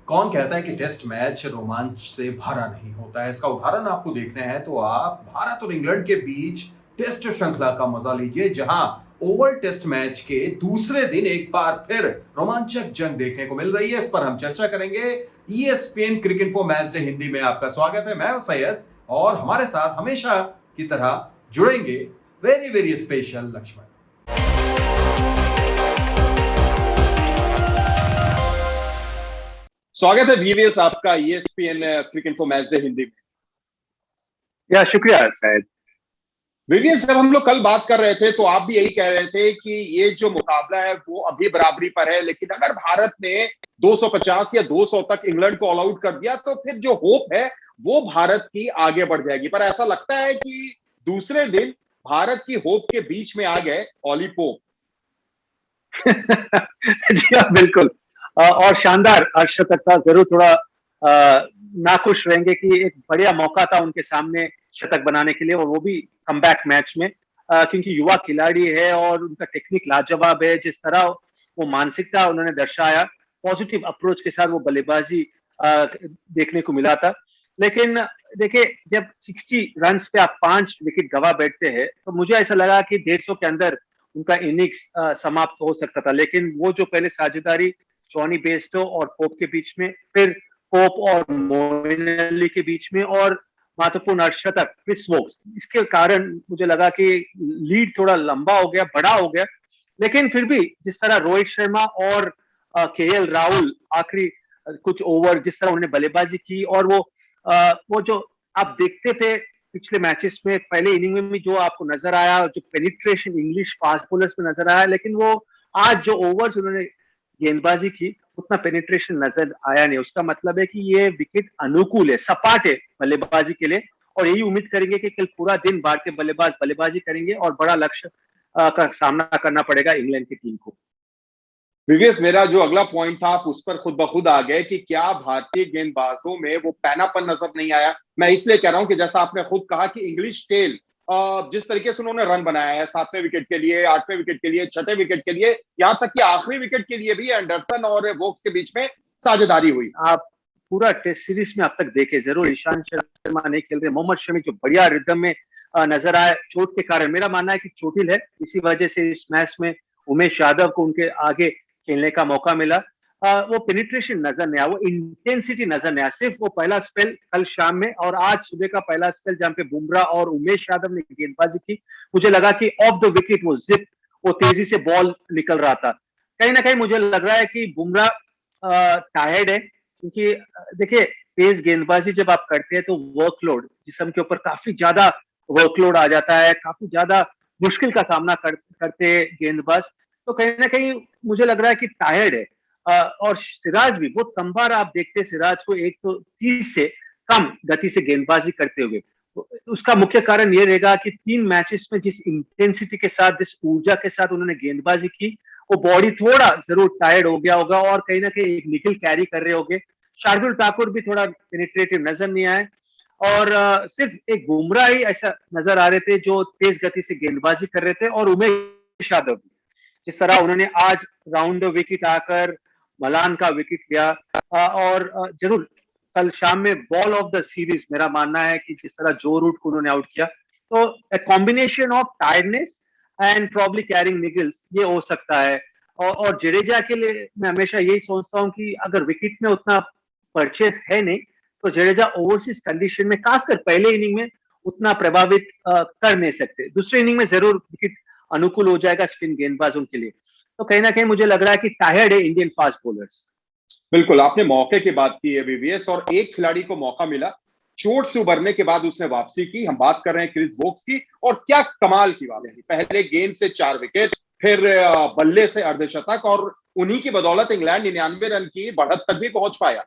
कौन कहता है कि टेस्ट मैच रोमांच से भरा नहीं होता है? इसका उदाहरण आपको देखना है तो आप भारत और इंग्लैंड के बीच टेस्ट श्रृंखला का मजा लीजिए, जहां ओवल टेस्ट मैच के दूसरे दिन एक बार फिर रोमांचक जंग देखने को मिल रही है। इस पर हम चर्चा करेंगे। ESPN cricket info match day Hindi में आपका स्वागत है। मैं हूं सैयद और हमारे साथ हमेशा की तरह जुड़ेंगे वेरी वेरी स्पेशल लक्ष्मण। स्वागत है वीवीएस आपका ESPN cricket info match day Hindi में। या शुक्रिया शायद। वीवीएस, जब हम लोग कल बात कर रहे थे तो आप भी यही कह रहे थे कि ये जो मुकाबला है वो अभी बराबरी पर है, लेकिन अगर भारत ने 250 या 200 तक इंग्लैंड को ऑल आउट कर दिया तो फिर जो होप है वो भारत की आगे बढ़ जाएगी। पर ऐसा लगता है कि दूसरे दिन भारत की होप के बीच में आ गए ऑली पोप। जी हाँ, बिल्कुल। और शानदार अर्धशतक था। जरूर थोड़ा नाखुश रहेंगे कि एक बढ़िया मौका था उनके सामने शतक बनाने के लिए, और वो भी कमबैक मैच में, क्योंकि युवा खिलाड़ी है और उनका टेक्निक लाजवाब है। जिस तरह वो मानसिकता उन्होंने दर्शाया, पॉजिटिव अप्रोच के साथ वो बल्लेबाजी देखने को मिला था। लेकिन देखिए, जब 60 रन पे आप 5 विकेट गवा बैठते हैं तो मुझे ऐसा लगा कि 150 के अंदर उनका इनिंग्स समाप्त हो सकता था। लेकिन वो जो पहले साझेदारी जॉनी बेस्टो और पोप के बीच में, फिर पोप और मोइन अली के बीच में, और महत्वपूर्ण अर्धशतक क्रिस वोक्स, इसके कारण मुझे लगा कि लीड थोड़ा लंबा हो गया, बड़ा हो गया। लेकिन फिर भी जिस तरह रोहित शर्मा और केएल राहुल आखिरी कुछ ओवर जिस तरह उन्होंने बल्लेबाजी की, और वो जो आप देखते थे पिछले मैचेस में, पहले इनिंग में भी जो आपको नजर आया, जो पेनिट्रेशन इंग्लिश फास्ट बॉलर्स में नजर आया, लेकिन वो आज जो ओवर्स उन्होंने गेंदबाजी की उतना पेनिट्रेशन नजर आया नहीं। उसका मतलब है कि ये विकेट अनुकूल है, सपाट है बल्लेबाजी के लिए, और यही उम्मीद करेंगे कि कल पूरा दिन भारतीय बल्लेबाज बल्लेबाजी करेंगे और बड़ा लक्ष्य का सामना करना पड़ेगा इंग्लैंड की टीम को। वीवीएस, मेरा जो अगला पॉइंट था आप उस पर खुद ब खुद आ गए कि क्या भारतीय गेंदबाजों में वो पैनापन नजर नहीं आया। मैं इसलिए कह रहा हूं कि जैसा आपने खुद कहा कि इंग्लिश टेल जिस तरीके से उन्होंने रन बनाया है 7वें विकेट के लिए, 8वें विकेट के लिए, 6ठे विकेट के लिए, यहां तक कि आखिरी विकेट के लिए भी एंडरसन और वोक्स के बीच में साझेदारी हुई। आप पूरा टेस्ट सीरीज में अब तक देखे जरूर, ईशांत शर्मा नहीं खेल रहे, मोहम्मद शमी जो बढ़िया रिदम में नजर आए चोट के कारण। मेरा मानना है कि चोटिल है, इसी वजह से इस मैच में उमेश यादव को उनके आगे खेलने का मौका मिला। वो पेनिट्रेशन नजर नहीं आया, वो इंटेंसिटी नजर नहीं आया। सिर्फ वो पहला स्पेल कल शाम में और आज सुबह का पहला स्पेल जहां पे बुमराह और उमेश यादव ने गेंदबाजी की, मुझे लगा कि ऑफ द विकेट वो जिप, वो तेजी से बॉल निकल रहा था। कहीं ना कहीं मुझे लग रहा है कि बुमराह टायर्ड है, क्योंकि देखिए, तेज गेंदबाजी जब आप करते हैं तो वर्कलोड, जिस्म के ऊपर काफी ज्यादा वर्कलोड आ जाता है, काफी ज्यादा मुश्किल का सामना करते गेंदबाज। तो कहीं ना कहीं मुझे लग रहा है कि टायर्ड है। और सिराज भी बहुत कम बार आप देखते हैं सिराज को 130 से कम गति से गेंदबाजी करते हुए। तो उसका मुख्य कारण ये रहेगा कि 3 मैचेस में जिस इंटेंसिटी के साथ, जिस ऊर्जा के साथ उन्होंने गेंदबाजी की, वो बॉडी थोड़ा जरूर टायर्ड हो गया होगा, और कहीं ना कहीं एक निखिल कैरी कर रहे होंगे। शार्दुल ठाकुर भी थोड़ा पेनिट्रेटिव नजर नहीं आए, और सिर्फ एक बुमराह ही ऐसा नजर आ रहे थे जो तेज गति से गेंदबाजी कर रहे थे, और उमेश यादव भी जिस तरह उन्होंने आज राउंड विकेट आकर मलान का विकेट लिया। और जरूर कल शाम में बॉल ऑफ द सीरीज मेरा मानना है कि जिस तरह जो रूट को उन्होंने आउट किया, तो a combination of tiredness and probably carrying Nicholls ये हो सकता है। और जडेजा के लिए मैं हमेशा यही सोचता हूँ कि अगर विकेट में उतना परचेस है नहीं, तो जडेजा ओवरसीज कंडीशन में, खासकर पहले इनिंग में, उतना प्रभावित कर नहीं सकते। दूसरे इनिंग में जरूर विकेट अनुकूल हो जाएगा स्पिन गेंदबाजों के लिए। तो कहीं ना कहीं मुझे लग रहा है कि टायर्ड है इंडियन फास्ट बॉलर्स। बिल्कुल, आपने मौके की बात की है वीवीएस, और एक खिलाड़ी को मौका मिला चोट से उबरने के बाद उसने वापसी की। हम बात कर रहे हैं क्रिस वोक्स की, और क्या कमाल की वापसी। पहले गेंद से 4 विकेट, फिर बल्ले से अर्धशतक, और उन्हीं की बदौलत इंग्लैंड 99 रन की बढ़त तक भी पहुंच पाया।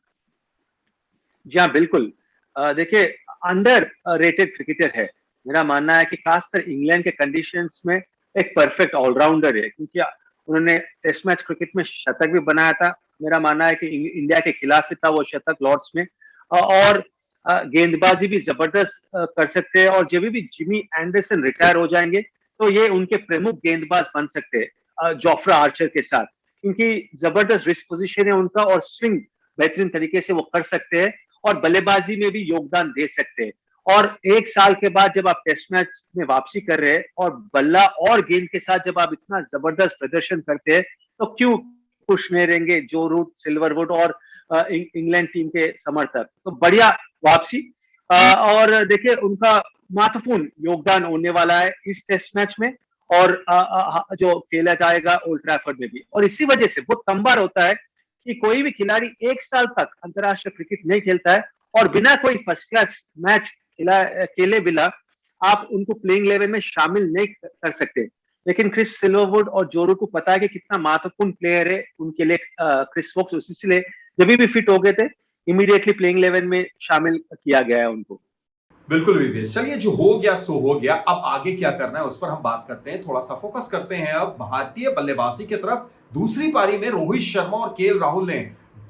जी हाँ, बिल्कुल। देखिए, अंडर रेटेड क्रिकेटर है। मेरा मानना है कि खासकर इंग्लैंड के कंडीशंस में एक परफेक्ट ऑलराउंडर है, क्योंकि उन्होंने टेस्ट मैच क्रिकेट में शतक भी बनाया था। मेरा मानना है कि इंडिया के खिलाफ ही था वो शतक लॉर्ड्स में। और गेंदबाजी भी जबरदस्त कर सकते हैं, और जब भी जिमी एंडरसन रिटायर हो जाएंगे तो ये उनके प्रमुख गेंदबाज बन सकते हैं जोफ्रा आर्चर के साथ, क्योंकि जबरदस्त रिस्क पोजीशन है उनका, और स्विंग बेहतरीन तरीके से वो कर सकते हैं और बल्लेबाजी में भी योगदान दे सकते हैं। और 1 साल के बाद जब आप टेस्ट मैच में वापसी कर रहे हैं और बल्ला और गेंद के साथ जब आप इतना जबरदस्त प्रदर्शन करते हैं, तो क्यों खुश नहीं रहेंगे जो रूट, सिल्वरवुड और इंग्लैंड टीम के समर्थक। तो बढ़िया वापसी और देखिए उनका महत्वपूर्ण योगदान होने वाला है इस टेस्ट मैच में और जो खेला जाएगा ओल्ड ट्रैफर्ड में भी। और इसी वजह से बहुत कम बार होता है कि कोई भी खिलाड़ी 1 साल तक अंतर्राष्ट्रीय क्रिकेट नहीं खेलता है और बिना कोई फर्स्ट क्लास मैच खेले बिना आप उनको प्लेइंग 11 में शामिल नहीं कर सकते। लेकिन क्रिस सिल्वरवुड और जो रूट को पता है कि कितना महत्वपूर्ण प्लेयर है उनके लिए क्रिस वोक्स, इसलिए जब भी फिट हो गए थे इमीडिएटली प्लेइंग 11 में शामिल किया गया है उनको। बिल्कुल विवेश, चलिए जो हो गया सो हो गया, अब आगे क्या करना है उस पर हम बात करते हैं। थोड़ा सा फोकस करते हैं अब भारतीय बल्लेबाजी की तरफ। दूसरी पारी में रोहित शर्मा और केएल राहुल ने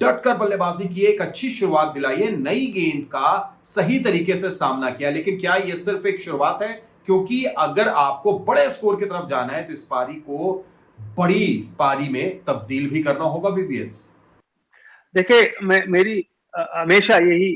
डटकर बल्लेबाजी की, एक अच्छी शुरुआत दिलाई है, नई गेंद का सही तरीके से सामना किया। लेकिन क्या यह सिर्फ एक शुरुआत है? क्योंकि अगर आपको बड़े स्कोर की तरफ जाना है तो इस पारी को बड़ी पारी में तब्दील भी करना होगा विवेश। देखिए मेरी हमेशा यही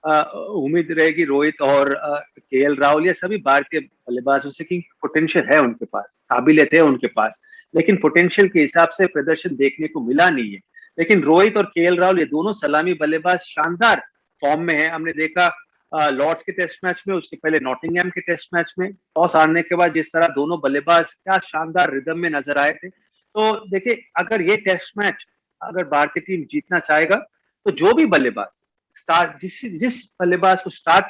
उम्मीद रहेगी रोहित और केएल राहुल या सभी भारतीय बल्लेबाजों से कि पोटेंशियल है उनके पास, काबिलियत है उनके पास, लेकिन पोटेंशियल के हिसाब से प्रदर्शन देखने को मिला नहीं है। लेकिन रोहित और केएल राहुल ये दोनों सलामी बल्लेबाज शानदार फॉर्म में है। हमने देखा लॉर्ड्स के टेस्ट मैच में, उसके पहले नॉटिंघम के टेस्ट मैच में टॉस हारने के बाद जिस तरह दोनों बल्लेबाज क्या शानदार रिदम में नजर आए थे। तो देखिए अगर ये टेस्ट मैच अगर भारतीय टीम जीतना चाहेगा तो जो भी बल्लेबाज स्टार्ट जिस बल्लेबाज को स्टार्ट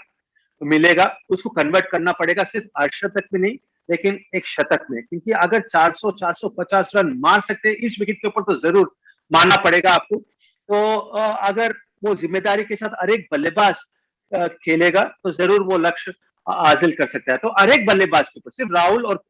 मिलेगा उसको कन्वर्ट करना पड़ेगा, सिर्फ अर्धशतक में नहीं लेकिन एक शतक में। क्योंकि अगर 400-450 रन मार सकते हैं इस विकेट के ऊपर तो जरूर मानना पड़ेगा आपको। तो अगर वो जिम्मेदारी के साथ हर एक बल्लेबाज खेलेगा तो जरूर वो लक्ष्य हासिल कर सकता है। तो हर एक बल्लेबाज के ऊपर, सिर्फ राहुल और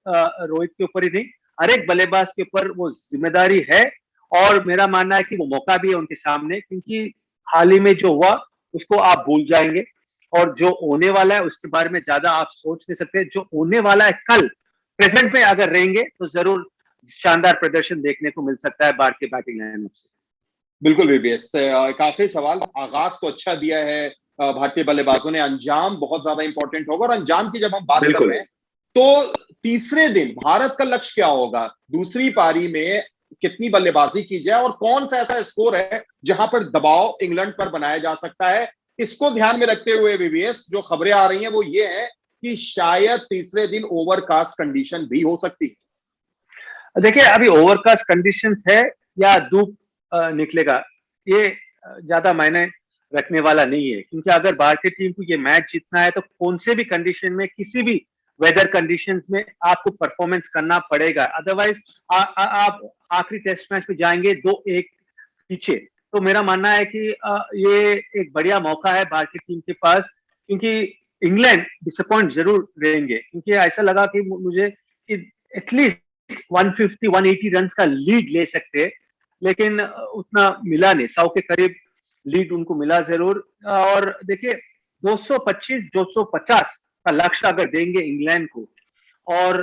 रोहित के ऊपर ही नहीं, हर एक बल्लेबाज के ऊपर वो जिम्मेदारी है। और मेरा मानना है कि वो मौका भी है उनके सामने, क्योंकि हाल ही में जो हुआ उसको आप भूल जाएंगे और जो होने वाला है उसके बारे में ज्यादा आप सोच नहीं सकते। जो होने वाला है कल प्रेजेंट में अगर रहेंगे तो जरूर शानदार प्रदर्शन देखने को मिल सकता है भारतीय बैटिंग लाइनअप से। बिल्कुल विवेश, एक आखिरी सवाल। आगाज तो अच्छा दिया है भारतीय बल्लेबाजों ने, अंजाम बहुत ज्यादा इंपॉर्टेंट होगा और अंजाम की जब हम बात कर रहे हैं तो तीसरे दिन भारत का लक्ष्य क्या होगा? दूसरी पारी में कितनी बल्लेबाजी की जाए और कौन सा ऐसा स्कोर है जहां पर दबाव इंग्लैंड पर बनाया जा सकता है? इसको ध्यान में रखते हुए विवेश, जो खबरें आ रही हैं वो ये है कि शायद तीसरे दिन ओवरकास्ट कंडीशन भी हो सकती है। देखिए अभी ओवरकास्ट कंडीशंस है या धूप निकलेगा ये ज्यादा मायने रखने वाला नहीं है। क्योंकि अगर भारतीय टीम को ये मैच जीतना है तो कौन से भी कंडीशन में, किसी भी वेदर कंडीशंस में आपको परफॉर्मेंस करना पड़ेगा। अदरवाइज आप आखिरी टेस्ट मैच में जाएंगे 2-1 पीछे। तो मेरा मानना है कि ये एक बढ़िया मौका है भारतीय टीम के पास, क्योंकि इंग्लैंड डिसअपॉइंट जरूर रहेंगे। क्योंकि ऐसा लगा कि मुझे कि एटलीस्ट 150-180 रन का लीड ले सकते, लेकिन उतना मिला नहीं। 100 के करीब लीड उनको मिला जरूर। और देखिए 225-250 का लक्ष्य अगर देंगे इंग्लैंड को और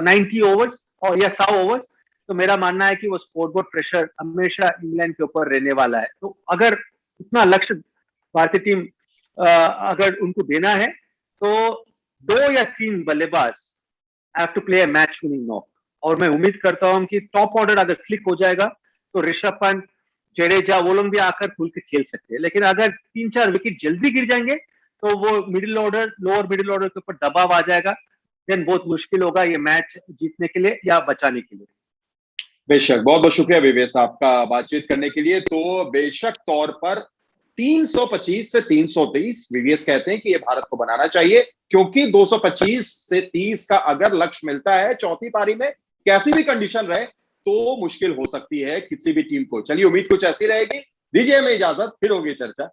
90 ओवर्स और या 100 ओवर्स, तो मेरा मानना है कि वो स्कोरबोर्ड प्रेशर हमेशा इंग्लैंड के ऊपर रहने वाला है। तो अगर इतना लक्ष्य भारतीय टीम अगर उनको देना है तो 2 या 3 बल्लेबाज have to play a match winning knock. और मैं उम्मीद करता हूं कि टॉप ऑर्डर अगर क्लिक हो जाएगा तो ऋषभ पंत, जडेजा वो लोग भी आकर खुल के खेल सकते हैं। लेकिन अगर 3-4 विकेट जल्दी गिर जाएंगे तो वो middle order, lower middle order के ऊपर दबाव आ जाएगा। देन बहुत मुश्किल होगा ये मैच जीतने के लिए या बचाने के लिए। बेशक, बहुत बहुत शुक्रिया विवेश आपका बातचीत करने के लिए। तो बेशक तौर पर 325 से 330 विवेश कहते हैं कि ये भारत को बनाना चाहिए, क्योंकि 225 से 30 का अगर लक्ष्य मिलता है चौथी पारी में, कैसी भी कंडीशन रहे, तो मुश्किल हो सकती है किसी भी टीम को। चलिए, उम्मीद कुछ ऐसी रहेगी। दीजिए हमें इजाजत, फिर होगी चर्चा।